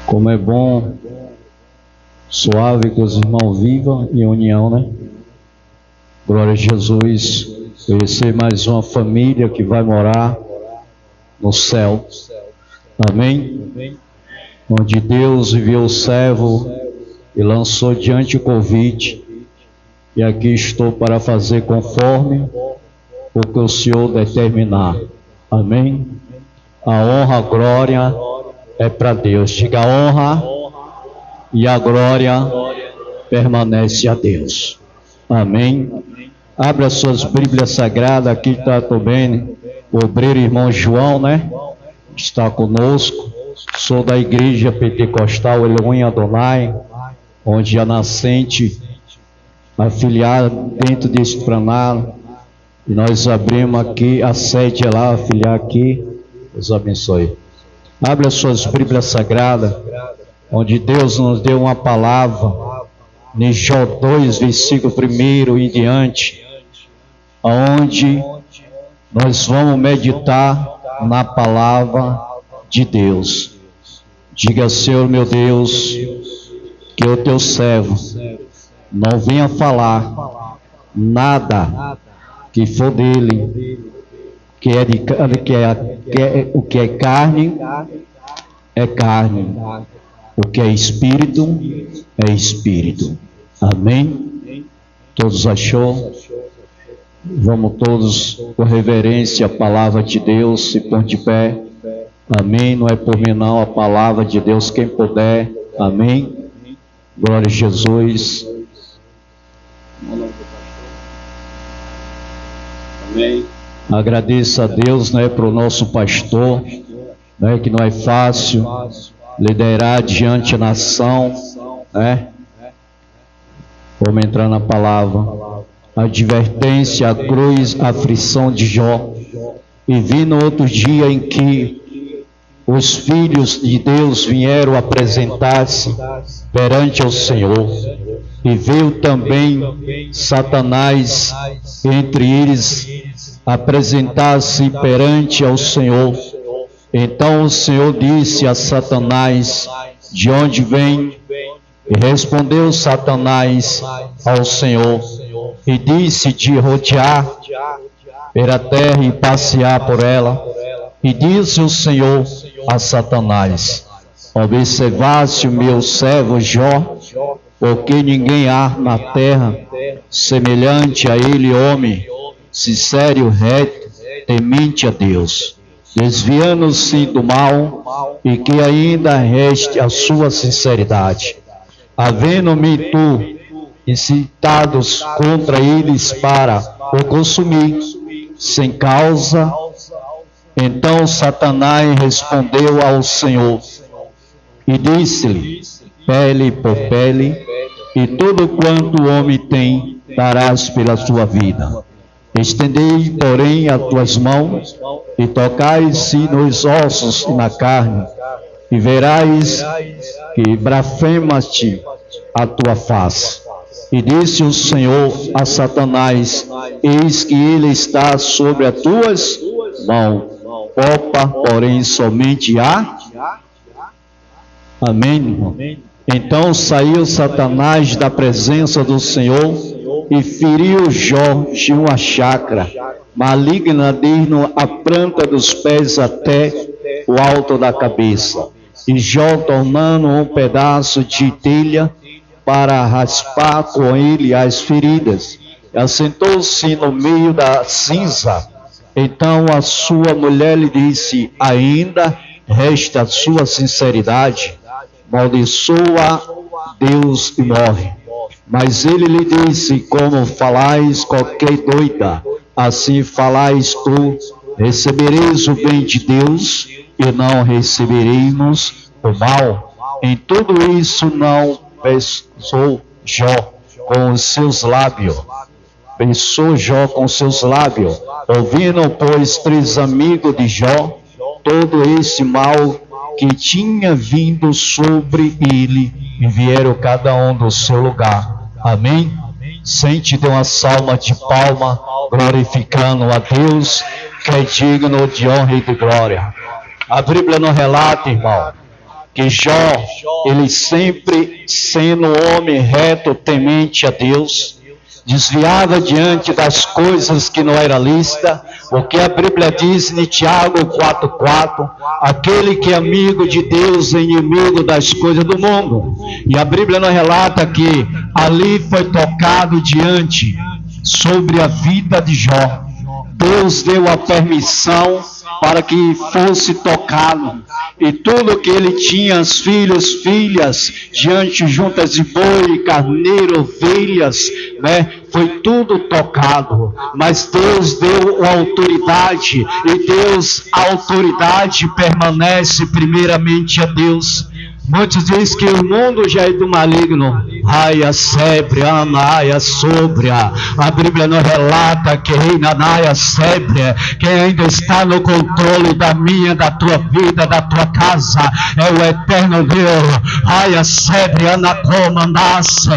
Como é bom, suave que os irmãos vivam em união, né? Glória a Jesus. Conhecer mais uma família que vai morar no céu. Amém? Onde Deus enviou o servo e lançou diante o convite. E aqui estou para fazer conforme o que o Senhor determinar. Amém? A honra, a glória é para Deus. Diga: a honra e a glória permanece a Deus. Amém? Abra suas Bíblias Sagradas. Aqui está também o obreiro irmão João, né? Está conosco. Sou da igreja pentecostal Elohim Adonai, onde a nascente afiliada dentro deste planalto. E nós abrimos aqui a sede lá, afiliar aqui. Deus abençoe. Abra suas Bíblias Sagradas, onde Deus nos deu uma palavra, em Jó 2, versículo 1 em diante, onde nós vamos meditar na palavra de Deus. Diga: Senhor meu Deus, que o teu servo não venha falar nada que for dele, o que é carne, é carne. O que é espírito, é espírito. Amém? Todos achou? Vamos todos com reverência à palavra de Deus, se pôr de pé. Amém? Não é por mim não, a palavra de Deus, quem puder. Amém? Glória a Jesus. Amém. Agradeço a Deus, né, para o nosso pastor, né, que não é fácil liderar diante da nação, né? Vamos entrar na palavra. A advertência, a cruz, a aflição de Jó. E vi no outro dia em que os filhos de Deus vieram apresentar-se perante o Senhor. E veio também Satanás entre eles apresentar-se perante ao Senhor. Então o Senhor disse a Satanás: de onde vem? E respondeu Satanás ao Senhor e disse: de rodear pela terra e passear por ela. E disse o Senhor a Satanás: observaste o meu servo Jó, porque ninguém há na terra semelhante a ele, homem sincero, reto, temente a Deus, desviando-se do mal, e que ainda reste a sua sinceridade. Havendo-me tu incitados contra eles para o consumir sem causa. Então Satanás respondeu ao Senhor e disse-lhe: pele por pele, e tudo quanto o homem tem darás pela sua vida. Estendei, porém, as tuas mãos e tocai-se nos ossos e na carne, e verás que blasfemas-te a tua face. E disse o Senhor a Satanás: eis que ele está sobre as tuas mãos, poupa, porém, somente a... Amém, irmão? Então saiu Satanás da presença do Senhor e feriu Jó de uma chacra maligna, desde a planta dos pés até o alto da cabeça. E Jó, tornando um pedaço de telha para raspar com ele as feridas, assentou-se no meio da cinza. Então a sua mulher lhe disse: ainda resta a sua sinceridade, maldiçoa Deus e morre. Mas ele lhe disse: como falais qualquer doida, assim falais tu. Recebereis o bem de Deus e não receberemos o mal. Em tudo isso não pensou Jó com os seus lábios. Pensou Jó com seus lábios. Ouviram, pois, 3 amigos de Jó todo esse mal que tinha vindo sobre ele, e vieram cada um do seu lugar. Amém? Sente de uma salva de palma, glorificando a Deus, que é digno de honra e de glória. A Bíblia não relata, irmão, que Jó, ele sempre sendo homem reto, temente a Deus, desviava diante das coisas que não era lícita, porque a Bíblia diz em Tiago 4,4, aquele que é amigo de Deus é inimigo das coisas do mundo. E a Bíblia nos relata que ali foi tocado diante sobre a vida de Jó. Deus deu a permissão para que fosse tocado, e tudo que ele tinha, os filhos, filhas, diante juntas de boi, carneiro, ovelhas, né? Foi tudo tocado, mas Deus deu a autoridade, e a autoridade permanece primeiramente a Deus. Muitos dizem que o mundo já é do maligno. Raia sébria, anaia sóbria. A Bíblia nos relata que reina naia sébria, quem ainda está no controle da minha, da tua vida, da tua casa, é o eterno Deus. Raia sébria, anacomandasse.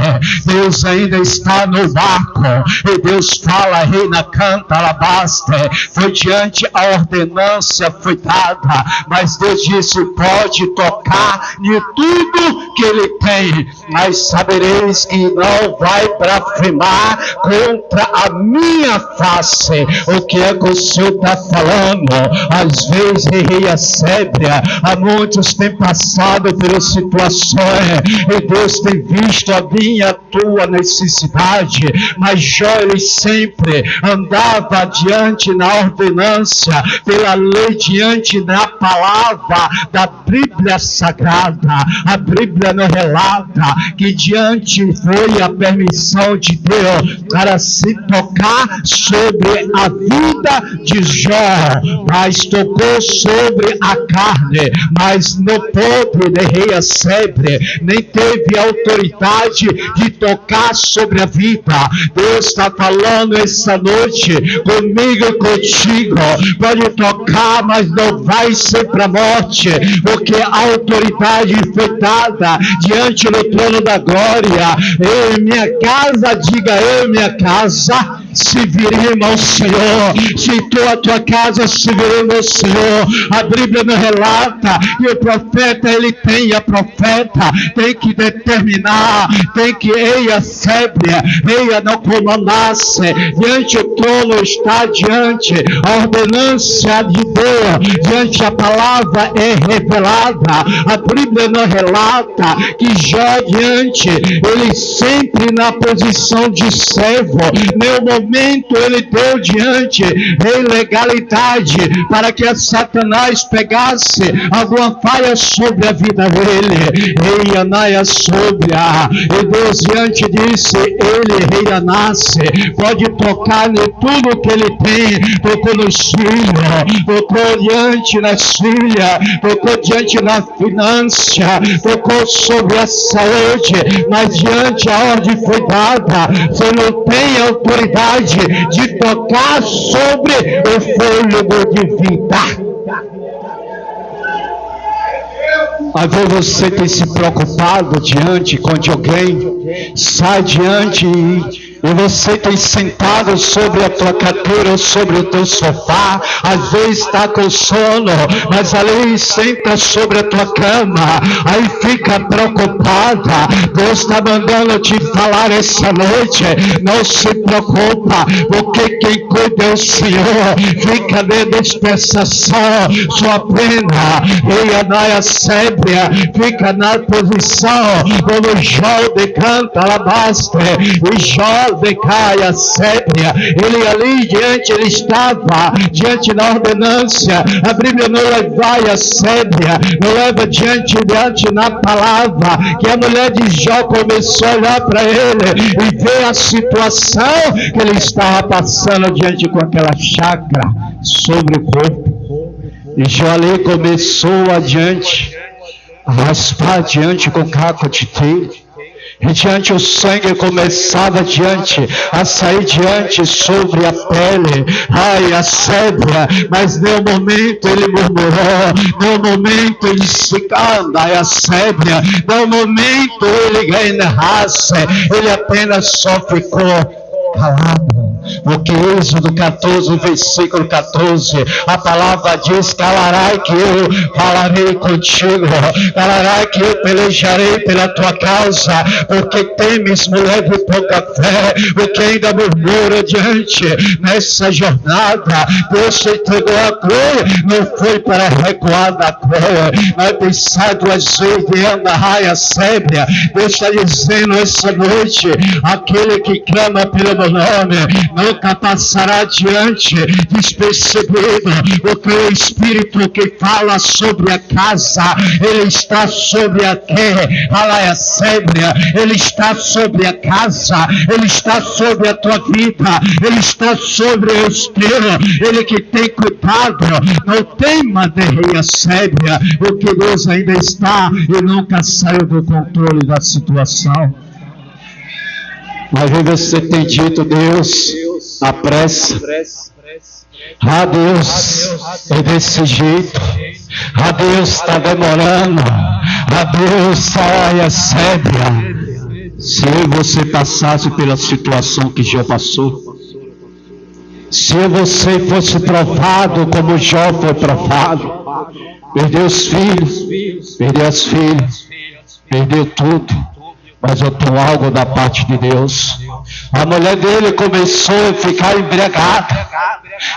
Deus ainda está no barco, e Deus fala, reina canta, alabaste. Foi diante a ordenância foi dada, mas Deus disse, pode tocar de tudo que ele tem, mas sabereis que não vai blasfemar contra a minha face. O que é que o Senhor está falando? Às vezes, rei a sébria, há muitos têm passado por situações, e Deus tem visto a minha, a tua necessidade, mas Jó, ele sempre andava diante na ordenância, pela lei, diante da palavra da Bíblia Sagrada. A Bíblia nos relata que diante foi a permissão de Deus para se tocar sobre a vida de Jó, mas tocou sobre a carne, mas no pobre de rei a sébria, nem teve autoridade de tocar sobre a vida. Deus está falando essa noite comigo e contigo, pode tocar, mas não vai ser para a morte, porque a autoridade foi dada diante do trono da glória. Eu e minha casa, diga eu e minha casa, serviremos ao Senhor. Se tu a tua casa serviremos ao Senhor. A Bíblia nos relata que o profeta, ele tem, a profeta tem que determinar, tem que eia sébria, eia não comandasse, diante o trono está diante a ordenância de Deus, diante a palavra é revelada. A Bíblia nos relata que Jó diante, ele sempre na posição de servo, nenhum momento ele deu diante ilegalidade para que a Satanás pegasse alguma falha sobre a vida dele. Rei Anaia sóbria, e Deus diante disse, ele rei Anassi, pode tocar em tudo que ele tem. Tocou nos filhos, tocou diante nas filhas, tocou diante da finança, tocou sobre a saúde, mas diante a ordem foi dada, você não tem autoridade de tocar sobre o fôlego de vida. Às vezes você tem se preocupado diante de alguém, sai diante e você tem sentado sobre a tua cadeira ou sobre o teu sofá, às vezes está com sono, mas ali senta sobre a tua cama, aí fica preocupada. Deus está mandando te falar essa noite, não se preocupa, porque quem cuida é o Senhor. Fica de dispensação, sua pena, e a naia sébria, fica na posição como Jó decanta, alabaste, e Jó decaia sébria, ele ali diante, ele estava diante da ordenância. A Bíblia não leva a sébria, não leva diante na palavra, que a mulher de Jó começou a olhar para ele e ver a situação que ele estava passando diante com aquela chácara sobre o corpo, e Jó ali começou adiante a raspar diante com caco de telha, e diante o sangue começava diante a sair diante sobre a pele, ai a sébria, mas nenhum momento ele murmurou, nenhum momento ele se canta, ai a sébria, nenhum momento ele ganha raça, ele apenas só ficou calado. Porque Êxodo 14, versículo 14, a palavra diz: calará que eu falarei contigo, calará que eu pelejarei pela tua causa, porque temes, mulher de pouca fé, porque ainda murmura diante nessa jornada. Deus te entregou a cruz, não foi para recuar da cruz, mas pensar duas vezes de anda raia sébria. Deus está dizendo essa noite: aquele que clama pelo meu nome nunca passará adiante despercebido, porque o Espírito que fala sobre a casa, ele está sobre a raia sébria, ele está sobre a casa, ele está sobre a tua vida, ele está sobre os teus, ele que tem cuidado. Não tema de raia sébria, porque Deus ainda está e nunca saiu do controle da situação. Às vezes você tem dito: Deus, apressa. Ah, Deus, é desse jeito. Ah, Deus, está demorando. Ah, Deus, raia sébria. Se você passasse pela situação que Jó passou, se você fosse provado como Jó foi provado, perdeu os filhos, perdeu as filhas, perdeu tudo, mas eu tenho algo da parte de Deus. A mulher dele começou a ficar embriagada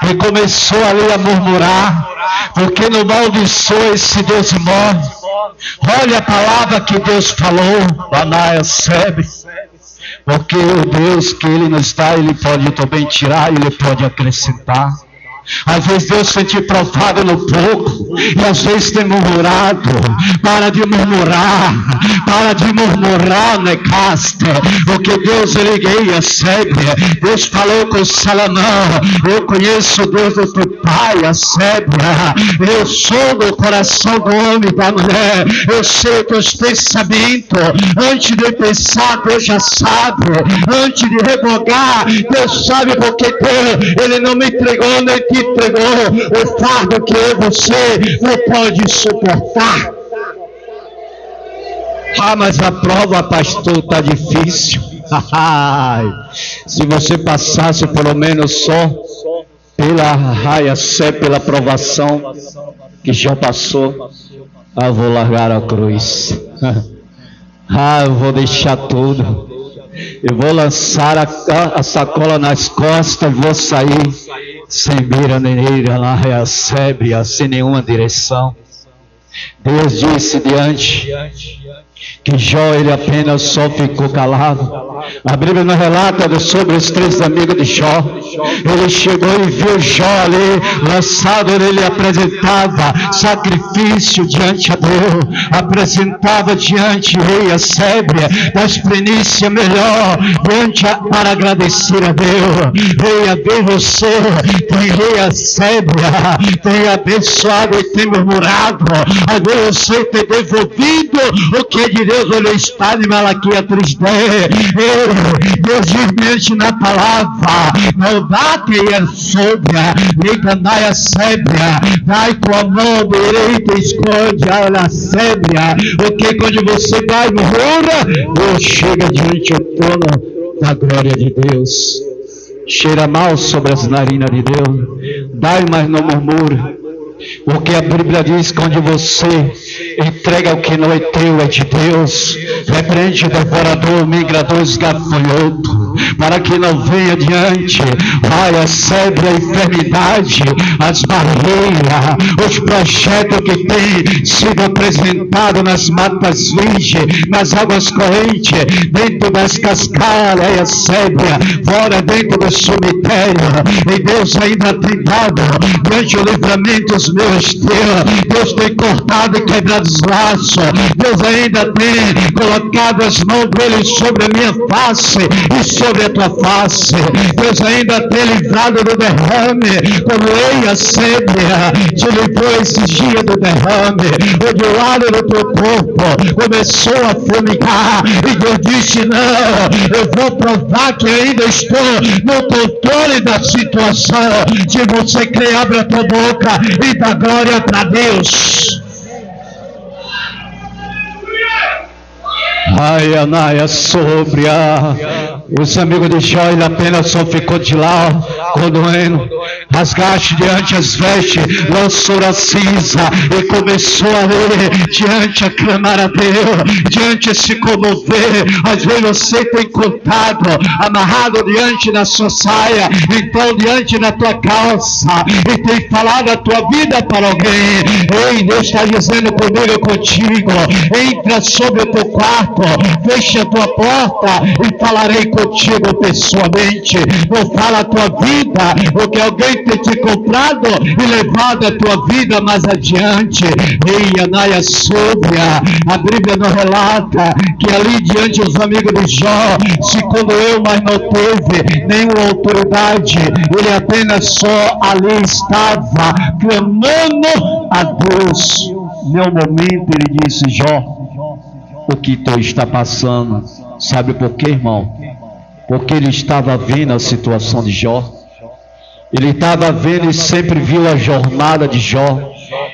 e começou ali a murmurar, porque não maldiçoou esse Deus morre. Olha a palavra que Deus falou, Anaia Sebe, porque o Deus que Ele nos dá, Ele pode também tirar, Ele pode acrescentar. Às vezes Deus tem te provado no pouco, e às vezes tem murmurado. Para de murmurar, Necaste, porque Deus ele guia sempre. Deus falou com Salomão: eu conheço o Deus do teu pai, a Sébia. Eu sou do coração do homem e da mulher, eu sei os teus pensamentos. Antes de pensar, Deus já sabe. Antes de revogar, Deus sabe, porque Deus, ele não me entregou, nem te entregou o fardo que você não pode suportar. Ah, mas a prova, pastor, está difícil. Se você passasse pelo menos só pela raia sé, pela provação que já passou, eu vou largar a cruz. Eu vou deixar tudo. Eu vou lançar a sacola nas costas e vou sair sem mira nem neira, na raia sébria, sem nenhuma direção. Deus disse diante que Jó, ele apenas só ficou calado. A Bíblia nos relata sobre os 3 amigos de Jó. Ele chegou e viu Jó ali lançado, ele apresentava sacrifício diante a Deus, apresentava diante rei a sébria, da experiência melhor, para agradecer a Deus. Rei, a ver você, tem rei a sébria, tem abençoado e tem murmurado, a Deus você tem devolvido o que de Deus ele está em Malaquias 3:10. Deus diz na palavra: não dá que é sóbria, nem canai a sébria, dai com a mão direita, esconde a sébria, porque quando você vai no ouro, Deus chega diante do trono da glória de Deus. Cheira mal sobre as narinas de Deus, dai, mas não murmura. Porque a Bíblia diz que quando você entrega o que não é teu, é de Deus. Repreende o devorador, migrador, esgafanhoto, para que não venha diante, a sebe a enfermidade, as barreiras, os projetos que têm sido apresentados nas matas virgens, nas águas correntes, dentro das cascadas, a sébia, fora dentro do cemitério. E Deus ainda tem dado diante do livramento os meus teus. Deus tem cortado e quebrado os laços. Deus ainda tem colocado as mãos dele sobre a minha face e sobre a tua face. Deus ainda tem livrado do derrame, como eu e a sébia te livrou esses dias do derrame, onde o lado do teu corpo começou a fumigar, e Deus disse: não, eu vou provar que ainda estou no controle da situação. Se você crê, abre a tua boca e dá glória para Deus. Ai, Anaia, sobre a Os amigos de Jó, ele apenas só ficou de lá, condoendo, rasgaste diante as vestes, lançou a cinza e começou a ler, diante a clamar a Deus, diante a se comover. Às vezes você tem contado, amarrado diante da sua saia, então diante da tua calça, e tem falado a tua vida para alguém. Ei, Deus está dizendo comigo e contigo, entra sobre o teu quarto, fecha a tua porta e falarei contigo pessoalmente. Não fala a tua vida, porque alguém tem te comprado e levado a tua vida mais adiante. Ei, Anaia Súbia, a Bíblia não relata que ali diante dos amigos de Jó se condoeu, mas não teve nenhuma autoridade. Ele apenas só ali estava clamando a Deus. Num momento ele disse: Jó, o que tu está passando? Sabe por quê, irmão? Porque ele estava vendo a situação de Jó. Ele estava vendo e sempre viu a jornada de Jó.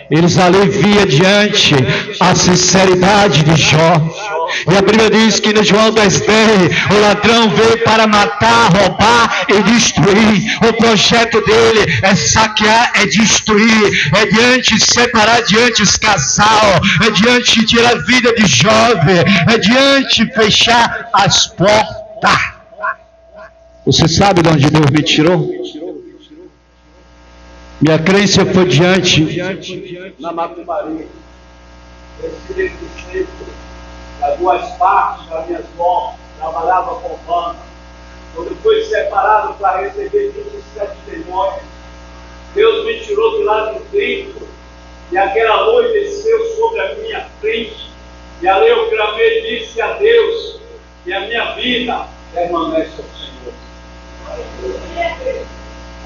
Eles ali via diante a sinceridade de Jó. E a Bíblia diz que no João 10:10, o ladrão veio para matar, roubar e destruir. O projeto dele é saquear, é destruir, é diante separar diante os casal, é diante tirar a vida de jovem, é diante fechar as portas. Você sabe de onde Deus me tirou? Minha crença foi diante na Macumbaria. Esse tempo, das duas partes das minhas mãos, trabalhava com banda. Quando fui separado para receber 27 demônios, Deus me tirou do lado do templo, e aquela luz desceu sobre a minha frente, e ali eu clamei e disse a Deus, e a minha vida permanece ao Senhor.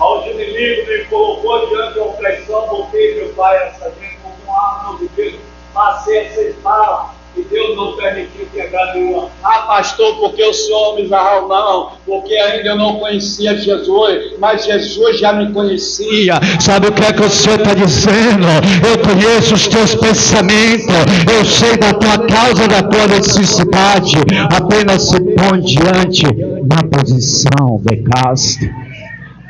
Onde o inimigo me colocou diante da opressão, porque meu pai era sargento com arma de Deus, passei a ceifar, e Deus não permitiu quebrar nenhuma. Ah, pastor, porque o senhor me esbarrou? Não, porque ainda eu não conhecia Jesus, mas Jesus já me conhecia. Sabe o que é que o Senhor está dizendo? Eu conheço os teus pensamentos, eu sei da tua causa, da tua necessidade. Apenas se põe diante na posição de casto.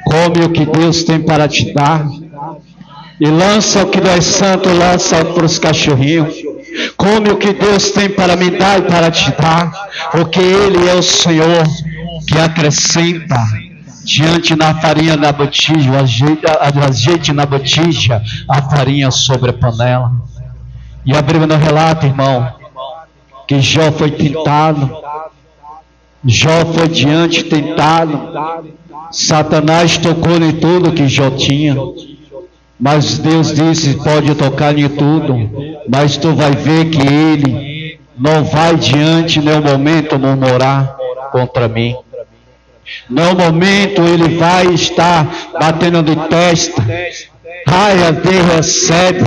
Come o que Deus tem para te dar, e lança o que não é santo, lança para os cachorrinhos. Come o que Deus tem para me dar e para te dar, porque Ele é o Senhor que acrescenta diante na farinha da botija, o azeite na botija, a farinha sobre a panela. E a Bíblia não relata, irmão, que Jó foi tentado, Jó foi diante tentado, Satanás tocou em tudo que Jó tinha, mas Deus disse: pode tocar em tudo, mas tu vai ver que ele não vai diante nenhum momento murmurar contra mim. No momento ele vai estar batendo de testa. Ai, a Deus recebe.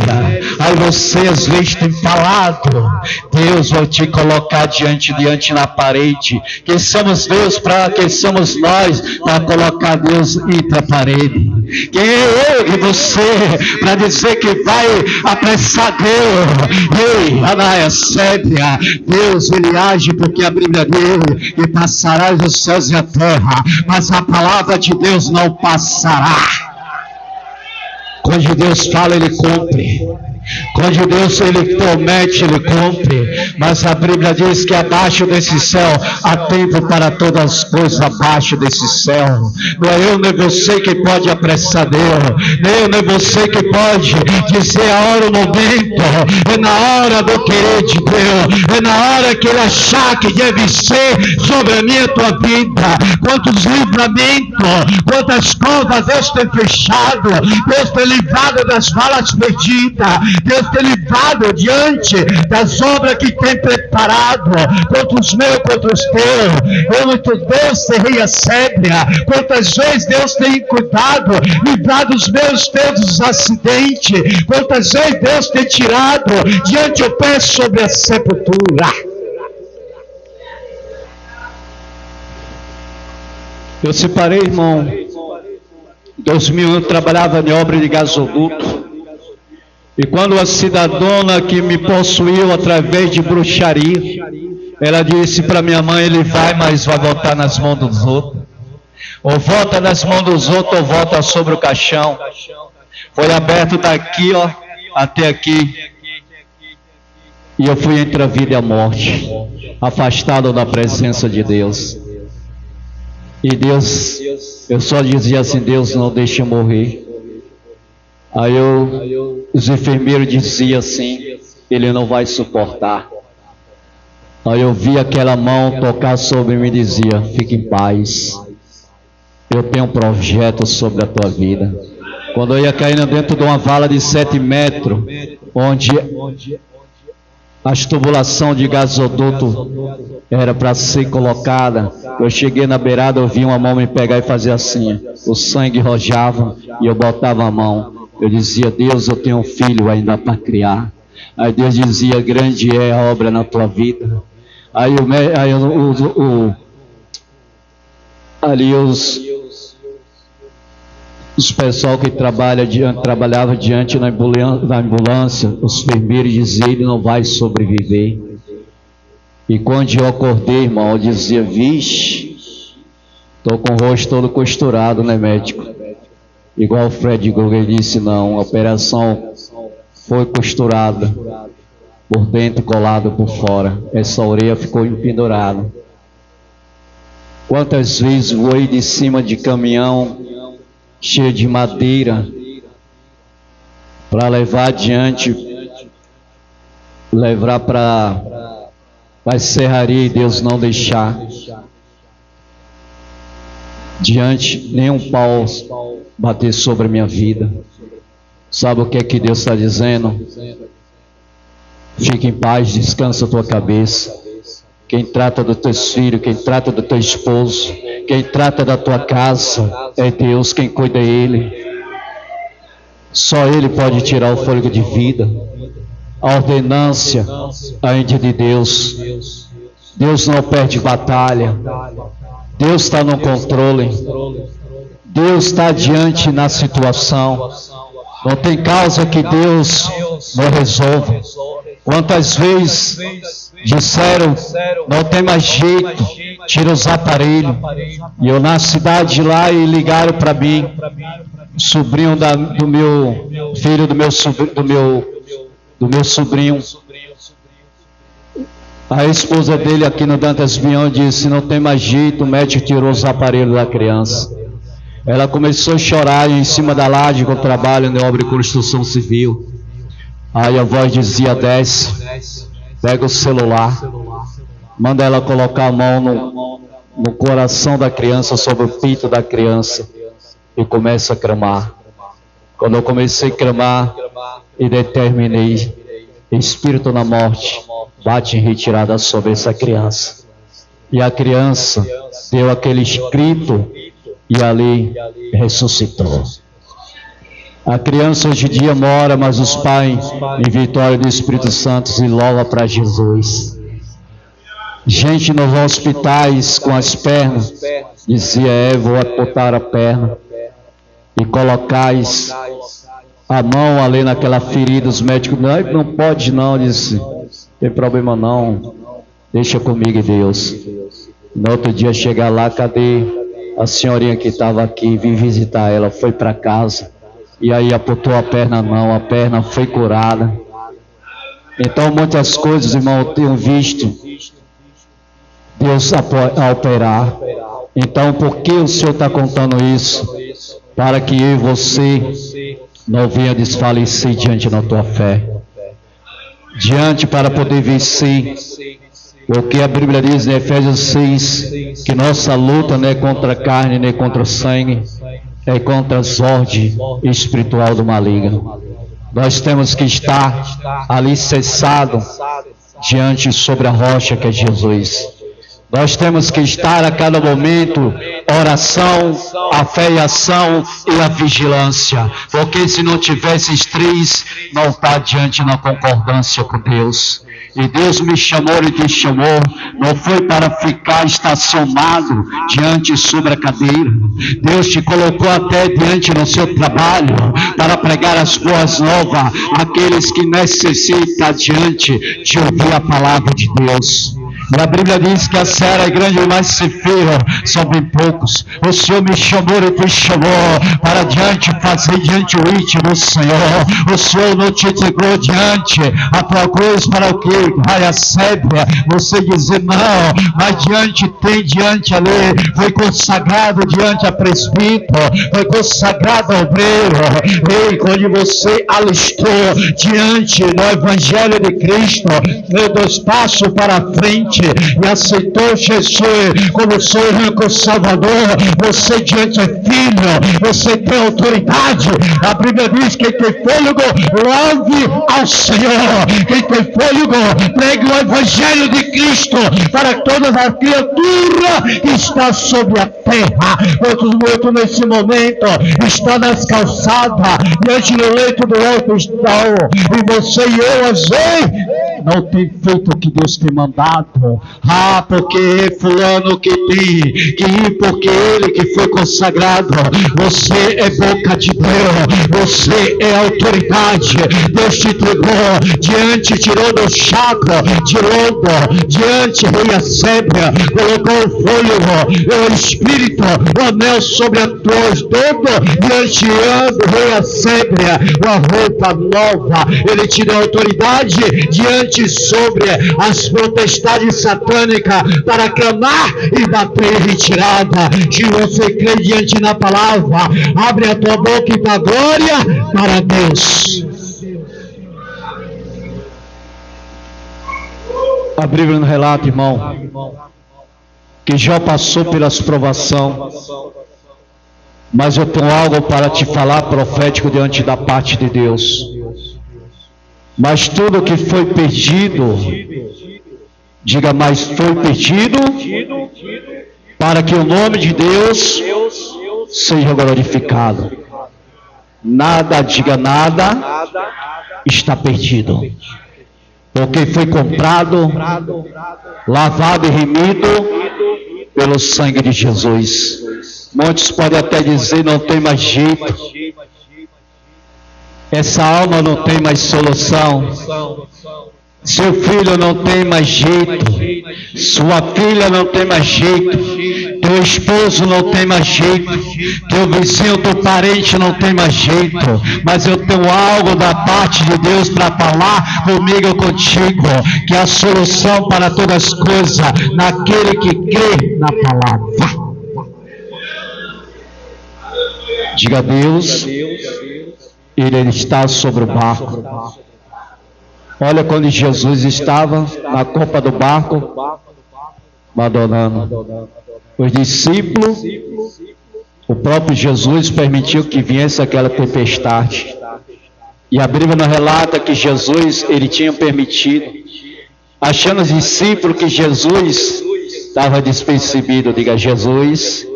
Aí você às vezes tem falado, Deus vai te colocar diante na parede. Quem somos Deus para quem somos nós para colocar Deus entre a parede? Quem é eu e você para dizer que vai apressar Deus? Ei, Anaia Sébia, Deus ele age porque a Bíblia dele que passará os céus e a terra, mas a palavra de Deus não passará. Quando Deus fala, Ele cumpre. Quando Deus ele promete, Ele cumpre. Mas a Bíblia diz que abaixo desse céu há tempo para todas as coisas abaixo desse céu. Não é eu nem você que pode apressar Deus. Nem eu nem você que pode dizer a hora, o momento. É na hora do querer de Deus. É na hora que Ele achar que deve ser sobre a minha tua vida. Quantos livramentos, quantas covas Deus tem fechado. Deus tem livrado das valas perdidas. Deus tem livrado diante das obras que tem preparado, contra os meus, contra os teus. Deus se recebe. Quantas vezes Deus tem cuidado, livrado os meus, teus dos acidentes. Quantas vezes Deus tem tirado diante o pé sobre a sepultura. Eu separei, irmão, em 2001 eu trabalhava em obra de gasoduto. E quando a cidadona que me possuiu através de bruxaria, Ela disse para minha mãe, ele vai, mas vai voltar nas mãos dos outros. Ou volta nas mãos dos outros, ou volta sobre o caixão. Foi aberto daqui, ó, até aqui. E eu fui entre a vida e a morte, afastado da presença de Deus. E Deus, eu só dizia assim, Deus não deixa eu morrer. Aí os enfermeiros diziam assim, ele não vai suportar. Aí eu vi aquela mão tocar sobre mim e dizia, fique em paz. Eu tenho um projeto sobre a tua vida. Quando eu ia caindo dentro de uma vala de 7 metros, onde as tubulações de gasoduto era para ser colocada, eu cheguei na beirada, eu vi uma mão me pegar e fazer assim, o sangue rojava e eu botava a mão. Eu dizia, Deus, eu tenho um filho ainda para criar. Aí Deus dizia, grande é a obra na tua vida. Aí os pessoal que trabalhava diante da ambulância, os enfermeiros diziam, ele não vai sobreviver. E quando eu acordei, irmão, eu dizia, vixe, estou com o rosto todo costurado, né, médico? Igual o Fred Krueger disse, não, a operação foi costurada por dentro e colada por fora. Essa orelha ficou empendurada. Quantas vezes voei de cima de caminhão cheio de madeira para levar adiante, levar para a serraria e Deus não deixar. Diante, nenhum pau bater sobre a minha vida. Sabe o que é que Deus está dizendo? Fique em paz, descansa a tua cabeça. Quem trata dos teus filhos, quem trata do teu esposo, quem trata da tua casa, é Deus, quem cuida é Ele. Só Ele pode tirar o fôlego de vida. A ordenância ainda de Deus. Deus não perde batalha. Deus está no controle. Deus está diante na situação. Não tem causa que Deus não resolva. Quantas vezes disseram, não tem mais jeito, tira os aparelhos. E eu na cidade lá e ligaram para mim, sobrinho do meu filho, do meu sobrinho. A esposa dele aqui no Dantas Bião disse, não tem mais jeito, o médico tirou os aparelhos da criança. Ela começou a chorar em cima da laje com o trabalho na obra de construção civil. Aí a voz dizia, desce, pega o celular, manda ela colocar a mão no coração da criança, sobre o peito da criança, e começa a clamar. Quando eu comecei a clamar e determinei, espírito na morte, bate em retirada sobre essa criança. E a criança deu aquele escrito e ali ressuscitou. A criança hoje em dia mora, mas os pais, em vitória do Espírito Santo, se louvam para Jesus. Gente nos hospitais com as pernas, dizia, vou botar a perna e colocais a mão ali naquela ferida. Os médicos, não pode não, disse, não tem problema não, deixa comigo, Deus. No outro dia chegar lá, cadê a senhorinha que estava aqui? Vim visitar ela, foi para casa. E aí apontou a perna não, a perna foi curada. Então muitas coisas, irmão, eu tenho visto Deus a operar. Então por que o Senhor está contando isso? Para que eu e você não venha desfalecer diante da tua fé. Diante para poder vencer. Porque a Bíblia diz em Efésios 6, que nossa luta não é contra a carne, nem contra o sangue, é contra as ordens espiritual do maligno. Nós temos que estar alicerçado diante sobre a rocha que é Jesus. Nós temos que estar a cada momento, oração, a fé e a ação e a vigilância. Porque se não tiver esses três, não está diante na concordância com Deus. E Deus me chamou e te chamou, não foi para ficar estacionado diante sobre a cadeira. Deus te colocou até diante no seu trabalho, para pregar as boas novas àqueles que necessitam diante de ouvir a palavra de Deus. E a Bíblia diz que a seara é grande, mas se fiam são bem poucos. O Senhor me chamou e te chamou para diante, fazer diante o íntimo, Senhor. O Senhor não te entregou diante a tua cruz para o que? Raia sébia, você dizer não, mas diante tem diante ali, foi consagrado diante a presbítero, foi consagrado a obreiro. Ei, quando você alistou diante do Evangelho de Cristo, deu 2 passos para frente e aceitou Jesus como seu único Salvador, você diante é filho, você tem autoridade. A Bíblia diz que quem tem fôlego, louve ao Senhor. Quem tem fôlego, pregue o Evangelho de Cristo para toda a criatura que está sobre a terra. Quantos nesse momento está nas calçadas, diante do leito do hospital, e você e eu, às vezes, não tem feito o que Deus tem mandado. Porque fulano que tem que ir, porque ele que foi consagrado. Você é boca de Deus, você é autoridade. Deus te entregou diante, tirou do chakra de lodo, diante rei a sébia, colocou o fôlego, o espírito, o anel sobre a tua dedos, diante do rei a sébia, uma roupa nova. Ele te deu autoridade diante sobre as potestades satânicas para clamar e bater retirada. Se você crê diante na palavra, abre a tua boca e dá glória para Deus. A Bíblia nos relata, irmão, que Jó passou pelas provações, mas eu tenho algo para te falar profético diante da parte de Deus. Mas tudo que foi perdido, diga, mas foi perdido para que o nome de Deus seja glorificado. Nada, diga nada, está perdido. Porque foi comprado, lavado e remido pelo sangue de Jesus. Muitos podem até dizer, não tem mais jeito. Essa alma não tem mais solução. Seu filho não tem mais jeito. Sua filha não tem mais jeito. Teu esposo não tem mais jeito. Teu vizinho, teu parente não tem mais jeito. Mas eu tenho algo da parte de Deus para falar comigo e contigo, que é a solução para todas as coisas naquele que crê na palavra. Diga a Deus, Ele está sobre o barco. Olha, quando Jesus estava na copa do barco, abandonando os discípulos, o próprio Jesus permitiu que viesse aquela tempestade. E a Bíblia nos relata que Jesus, ele tinha permitido, achando os discípulos que Jesus estava despercebido. Diga, Jesus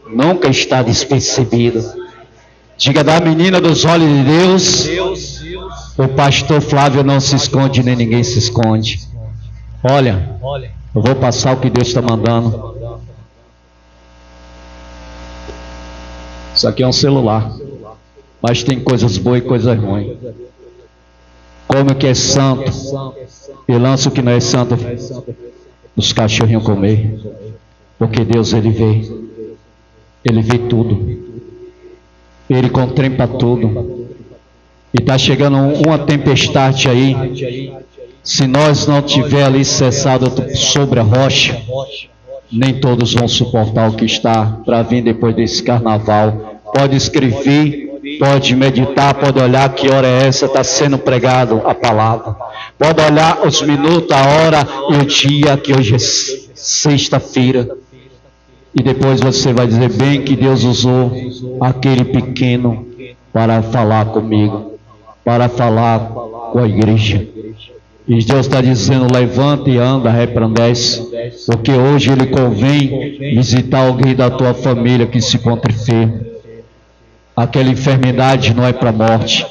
nunca está despercebido. Diga, da menina dos olhos de Deus, o pastor Flávio não se esconde, nem ninguém se esconde. Olha, eu vou passar o que Deus está mandando. Isso aqui é um celular, mas tem coisas boas e coisas ruins. Come o que é santo e lança o que não é santo os cachorrinhos comer. Porque Deus, Ele vê tudo. Ele contempla tudo. E está chegando uma tempestade aí. Se nós não tiver ali cessado sobre a rocha, nem todos vão suportar o que está para vir depois desse carnaval. Pode escrever, pode meditar, pode olhar que hora é essa, está sendo pregado a palavra. Pode olhar os minutos, a hora e o dia, que hoje é sexta-feira. E depois você vai dizer, bem que Deus usou aquele pequeno para falar comigo, para falar com a igreja. E Deus está dizendo, levanta e anda, resplandece, porque hoje Ele convém visitar alguém da tua família que se encontra enfermo. Aquela enfermidade não é para a morte,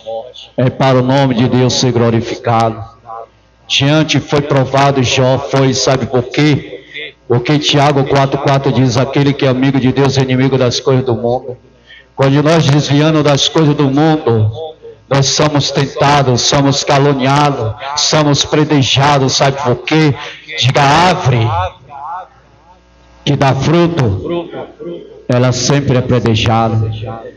é para o nome de Deus ser glorificado. Diante foi provado Jó, foi, sabe por quê? Porque Tiago 4,4 diz, aquele que é amigo de Deus é inimigo das coisas do mundo. Quando nós desviamos das coisas do mundo, nós somos tentados, somos caluniados, somos predejados, sabe por quê? Diga árvore que dá fruto, ela sempre é predejada.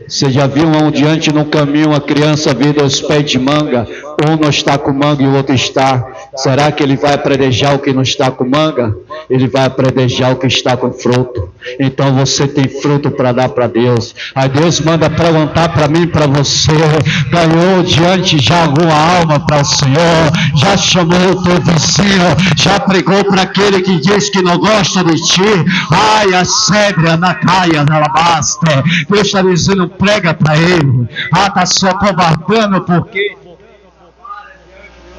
Você já viu onde diante no caminho uma criança vindo aos pés de manga, um não está com manga e o outro está? Será que ele vai predejar o que não está com manga? Ele vai predejar o que está com fruto. Então você tem fruto para dar para Deus. Aí Deus manda perguntar para mim e para você: ganhou diante já alguma alma para o Senhor? Já chamou o teu vizinho? Já pregou para aquele que diz que não gosta de ti? Ai, a sébria na caia, na alabaste. Deus está dizendo, prega para ele. Está só cobardando porque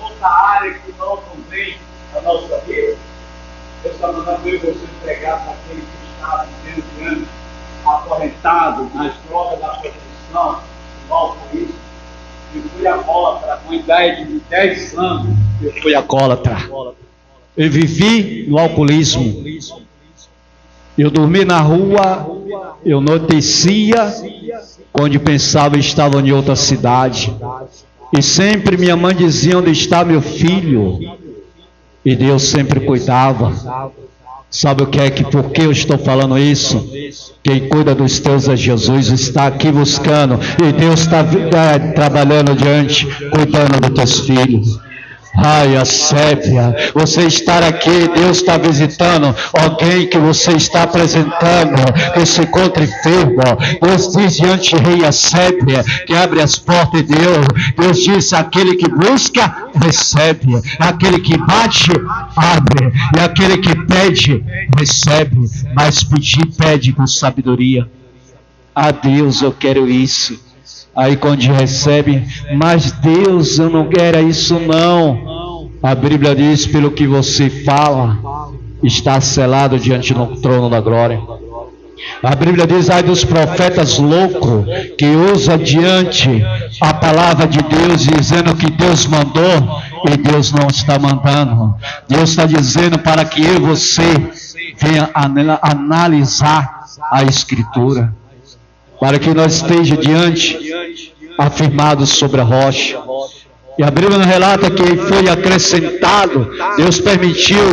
outra área que não convém a nossa vida. Deus está mandando eu e você pregar para aquele que está vivendo diante, acorrentado nas drogas da prostituição, no alcoolismo. Eu fui alcoólatra com idade de 10 anos. Eu fui alcoólatra. eu vivi no alcoolismo. Eu dormi na rua, eu noticia quando pensava estava em outra cidade. E sempre minha mãe dizia, onde está meu filho? E Deus sempre cuidava. Sabe o que é que, por que eu estou falando isso? Quem cuida dos teus é Jesus, está aqui buscando. E Deus está trabalhando diante, cuidando dos teus filhos. Ai, a sépia, você estar aqui, Deus está visitando alguém que você está apresentando, que se encontra enfermo. Deus diz diante do rei a sépia, que abre as portas de Deus. Deus diz, aquele que busca, recebe. Aquele que bate, abre. E aquele que pede, recebe. Mas pedir, pede com sabedoria. A Deus, eu quero isso. Aí quando recebe, mas Deus, eu não quero isso não. A Bíblia diz, pelo que você fala, está selado diante do trono da glória. A Bíblia diz, ai dos profetas loucos, que usa diante a palavra de Deus, dizendo que Deus mandou, e Deus não está mandando. Deus está dizendo para que eu e você venha analisar a Escritura, para que nós esteja diante, afirmados sobre a rocha. E a Bíblia relata que foi acrescentado, Deus permitiu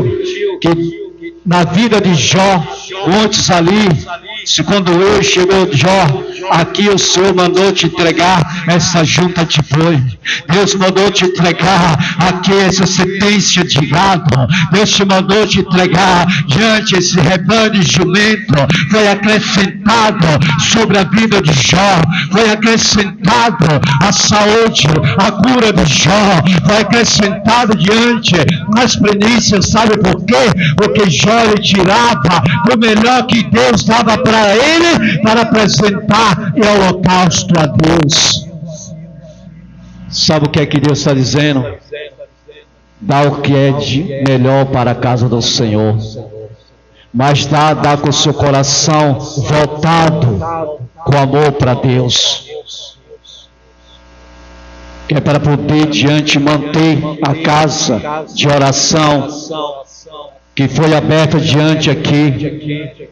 que na vida de Jó, antes ali, quando eu chegou Jó, aqui o Senhor mandou te entregar essa junta de boi. Deus mandou te entregar aqui essa sentença de gado. Deus te mandou te entregar diante esse rebanho de jumento. Foi acrescentado sobre a vida de Jó. Foi acrescentado a saúde, a cura de Jó. Foi acrescentado diante as primícias. Sabe por quê? Porque Jó ele tirava o melhor que Deus dava para ele, para apresentar e holocausto a Deus. Sabe o que é que Deus está dizendo? Dá o que é de melhor para a casa do Senhor, mas dá com o seu coração voltado com amor para Deus, que é para poder diante manter a casa de oração que foi aberta diante aqui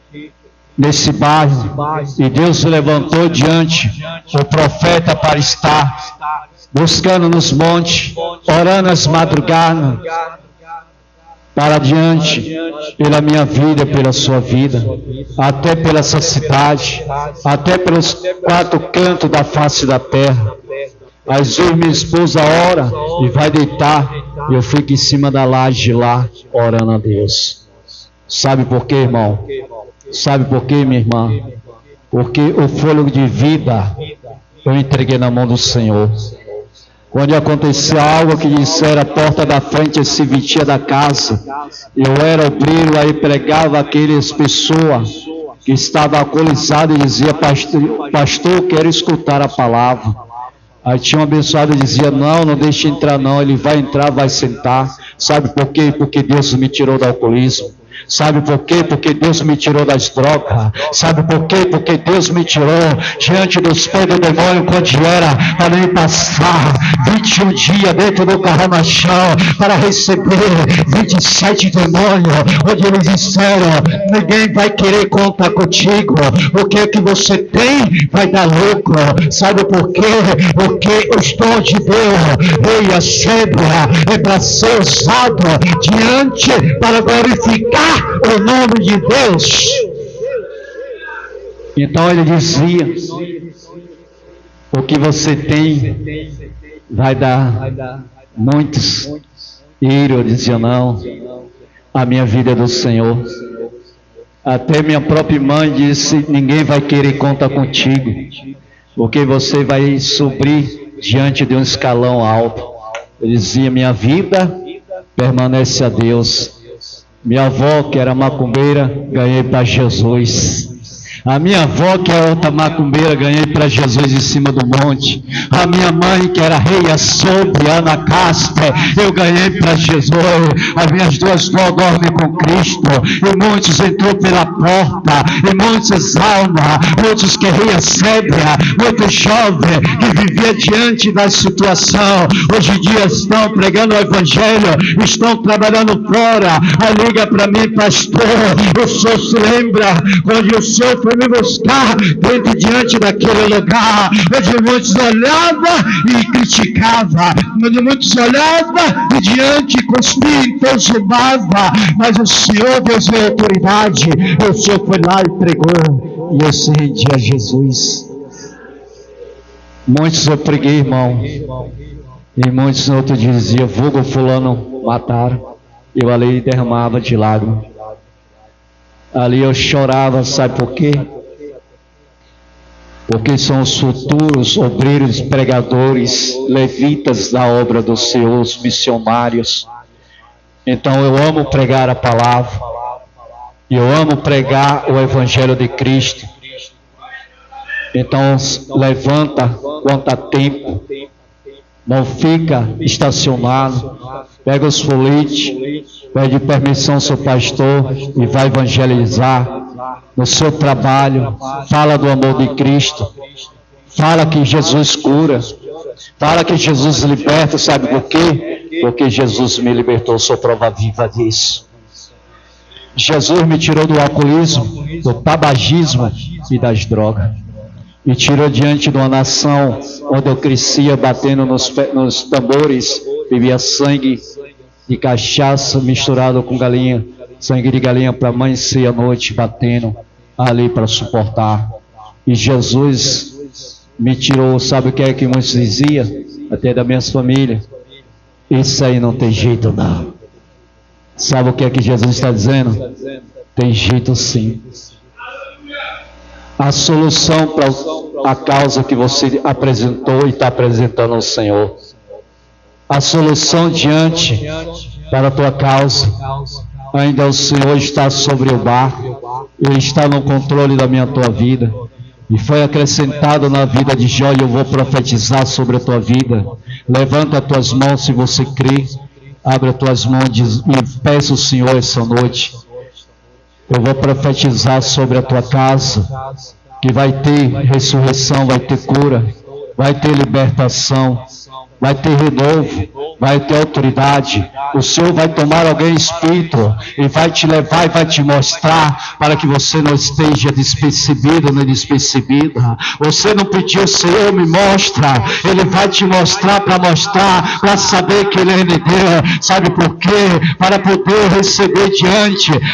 nesse bairro, e Deus levantou diante o profeta para estar buscando nos montes, orando às madrugadas, para diante, pela minha vida, pela sua vida, até pela essa cidade, até pelos 4 cantos da face da terra. Às vezes minha esposa ora e vai deitar, e eu fico em cima da laje lá, orando a Deus. Sabe por quê, irmão? Sabe por quê, minha irmã? Porque o fôlego de vida eu entreguei na mão do Senhor. Quando acontecia algo que disseram, a porta da frente se vestia da casa, eu era o brilho, aí pregava aquelas pessoas que estavam alcoolizadas e dizia, pastor, quero escutar a palavra. Aí tinha um abençoado e dizia, não deixe entrar não, ele vai entrar, vai sentar. Sabe por quê? Porque Deus me tirou do alcoolismo. Sabe por quê? Porque Deus me tirou das drogas. Sabe por quê? Porque Deus me tirou diante dos pés do demônio quando era para me passar 21 dias dentro do carro-machão para receber 27 demônios, onde eles disseram: ninguém vai querer contar contigo, o que você tem vai dar lucro. Sabe por quê? Porque os dons de Deus, rei a Sébia, é para ser usado diante para glorificar o nome de Deus. Então ele dizia: o que você tem vai dar muitos. E eu dizia: não, a minha vida é do Senhor. Até minha própria mãe disse: ninguém vai querer contar contigo, porque você vai subir diante de um escalão alto. Eu dizia: minha vida permanece a Deus. Minha avó, que era macumbeira, ganhei para Jesus. A minha avó, que é outra macumbeira, ganhei para Jesus em cima do monte. A minha mãe, que era rei sobre Ana Casper, eu ganhei para Jesus. As minhas duas vó dormem com Cristo. E muitos entrou pela porta. E muitas almas, muitos que rei Sébia, muitos jovens que vivia diante da situação, hoje em dia estão pregando o evangelho, estão trabalhando fora. Aí liga para mim: pastor, o senhor se lembra quando o senhor foi me buscar dentro diante daquele lugar, onde muitos olhavam e criticavam, onde muitos olhavam e diante cuspia, então zumbava, mas o Senhor Deus deu autoridade, o Senhor foi lá e pregou, e eu se rendi a Jesus. Muitos eu preguei, irmão, e muitos outros diziam: vulgo fulano mataram. Eu ali derramava de lágrimas. Ali eu chorava, sabe por quê? Porque são os futuros obreiros, pregadores, levitas da obra do Senhor, os missionários. Então eu amo pregar a palavra, eu amo pregar o Evangelho de Cristo. Então levanta quanto há tempo, não fica estacionado, pega os folhetos, pede permissão ao seu pastor e vai evangelizar no seu trabalho. Fala do amor de Cristo, fala que Jesus cura, fala que Jesus liberta. Sabe por quê? Porque Jesus me libertou, sou prova viva disso. Jesus me tirou do alcoolismo, do tabagismo e das drogas. Me tirou diante de uma nação onde eu crescia batendo nos tambores, bebia sangue de cachaça misturado com galinha, sangue de galinha para amanhecer à noite, batendo ali para suportar. E Jesus me tirou, sabe o que é que muitos diziam? Até da minha família: isso aí não tem jeito não. Sabe o que é que Jesus está dizendo? Tem jeito sim. A solução para a causa que você apresentou e está apresentando ao Senhor. A solução diante para a tua causa. Ainda o Senhor está sobre o barco. Ele está no controle da tua vida. E foi acrescentado na vida de Jó, e eu vou profetizar sobre a tua vida. Levanta as tuas mãos se você crê. Abre as tuas mãos e peça ao Senhor essa noite. Eu vou profetizar sobre a tua casa, que vai ter ressurreição, vai ter cura, vai ter libertação, vai ter renovo, vai ter autoridade. O Senhor vai tomar alguém espírito e vai te levar e vai te mostrar, para que você não esteja despercebido nem despercebida. Você não pediu: Senhor, me mostra. Ele vai te mostrar, para saber que Ele é de Deus. Sabe por quê? Para poder receber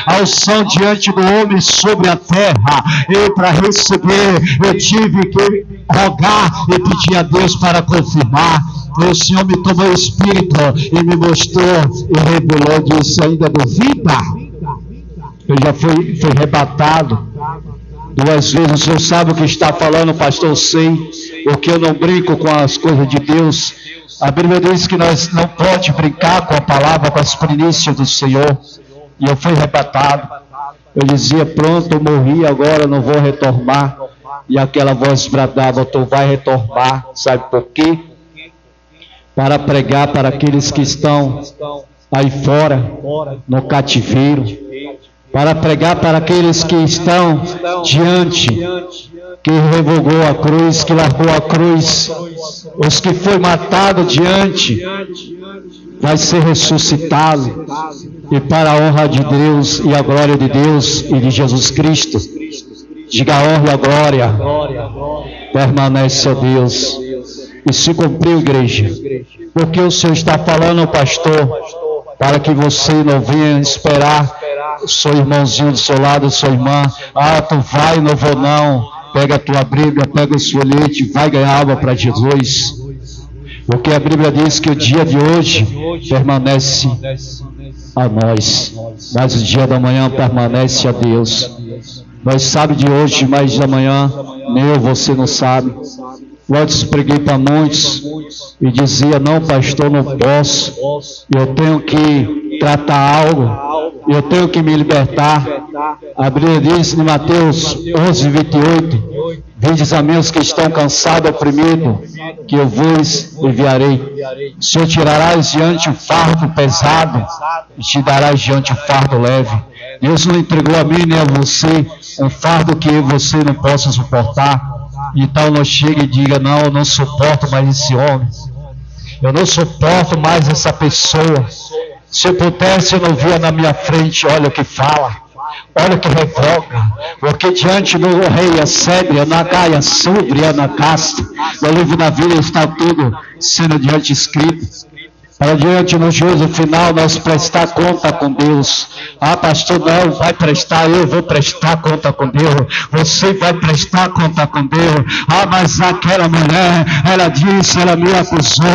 a unção diante do homem sobre a terra. Eu, para receber, eu tive que rogar e pedir a Deus para confirmar. O Senhor me tomou o Espírito e me mostrou e revelou, disse: ainda duvida? Eu já fui arrebatado 2 vezes. O Senhor sabe o que está falando, pastor? Eu sei, porque eu não brinco com as coisas de Deus. A Bíblia diz que nós não pode brincar com a palavra, com as primícias do Senhor. E eu fui arrebatado. Eu dizia: pronto, eu morri, agora não vou retornar. E aquela voz bradava: tu vai retornar. Sabe por quê? Para pregar para aqueles que estão aí fora, no cativeiro, para pregar para aqueles que estão diante, que revogou a cruz, que largou a cruz, os que foi matado diante, vai ser ressuscitado, e para a honra de Deus e a glória de Deus e de Jesus Cristo, diga a honra e a glória, permanece a Deus. E se cumpriu, igreja, porque o Senhor está falando, pastor, para que você não venha esperar o seu irmãozinho do seu lado, sua irmã, tu vai, não vou não, pega a tua Bíblia, pega os folhetos, vai ganhar alma para Jesus, porque a Bíblia diz que o dia de hoje permanece a nós, mas o dia da manhã permanece a Deus. Nós sabemos de hoje, mas de amanhã nem eu, você não sabe. Antes preguei para muitos e dizia, não pastor, não posso, eu tenho que tratar algo, eu tenho que me libertar. A Bíblia diz em Mateus 11, 28, vinde a meus que estão cansados, oprimidos, que eu vos enviarei. O Senhor tirarás diante o fardo pesado e te darás diante o fardo leve. Deus não entregou a mim nem a você um fardo que eu e você não possa suportar. Então não chegue e diga, não, eu não suporto mais esse homem, eu não suporto mais essa pessoa. Se eu pudesse, eu não via na minha frente. Olha o que fala, olha o que revoga, porque diante do rei Assebe, Anagaia, sobre Anacasta, no livro da vida está tudo sendo diante escrito. Para diante no juízo final nós prestar conta com Deus. Pastor, não vai prestar, eu vou prestar conta com Deus. Você vai prestar conta com Deus. Mas aquela mulher, ela disse, ela me acusou,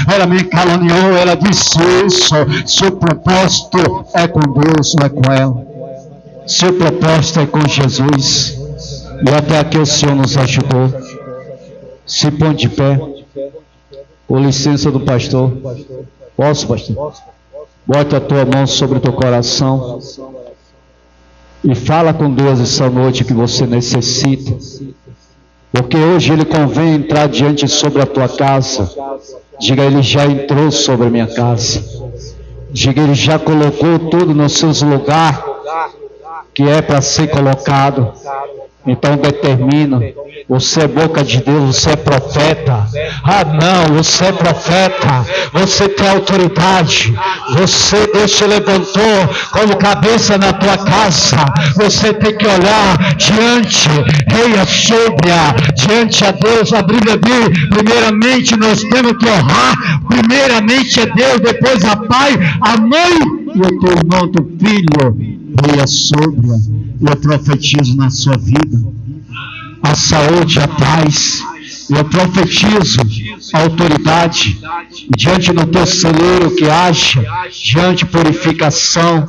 ela me caluniou, ela disse isso. Seu propósito é com Deus, não é com ela. Seu propósito é com Jesus. E até aqui o Senhor nos ajudou. Se põe de pé. Com licença do pastor. Posso, pastor? Bota a tua mão sobre o teu coração e fala com Deus essa noite que você necessita, porque hoje Ele convém entrar diante sobre a tua casa. Diga, Ele já entrou sobre a minha casa. Diga, Ele já colocou tudo nos seus lugares que é para ser colocado. Então determina, você é boca de Deus, você é profeta. Não, você é profeta, você tem autoridade, você, Deus te levantou como cabeça na tua casa. Você tem que olhar diante, rei Assúbia, diante a Deus. A Bíblia diz, primeiramente nós temos que honrar, primeiramente é Deus, depois a pai, a mãe e o teu irmão, teu filho. Rei Assúbia, eu profetizo na sua vida a saúde, a paz. Eu profetizo a autoridade diante do teu celeiro, que haja diante purificação,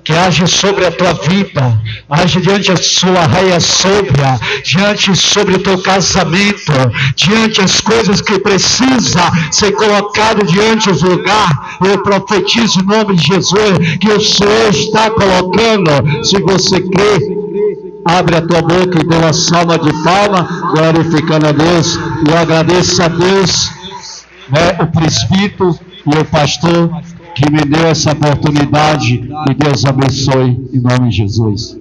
que haja sobre a tua vida, haja diante a sua raia sóbria, diante sobre o teu casamento, diante as coisas que precisa ser colocado diante dos lugares. Eu profetizo em nome de Jesus que o Senhor está colocando. Se você crê, abre a tua boca e dê uma salva de palma, glorificando a Deus. Eu agradeço a Deus, o presbítero e o pastor que me deu essa oportunidade, e Deus abençoe em nome de Jesus.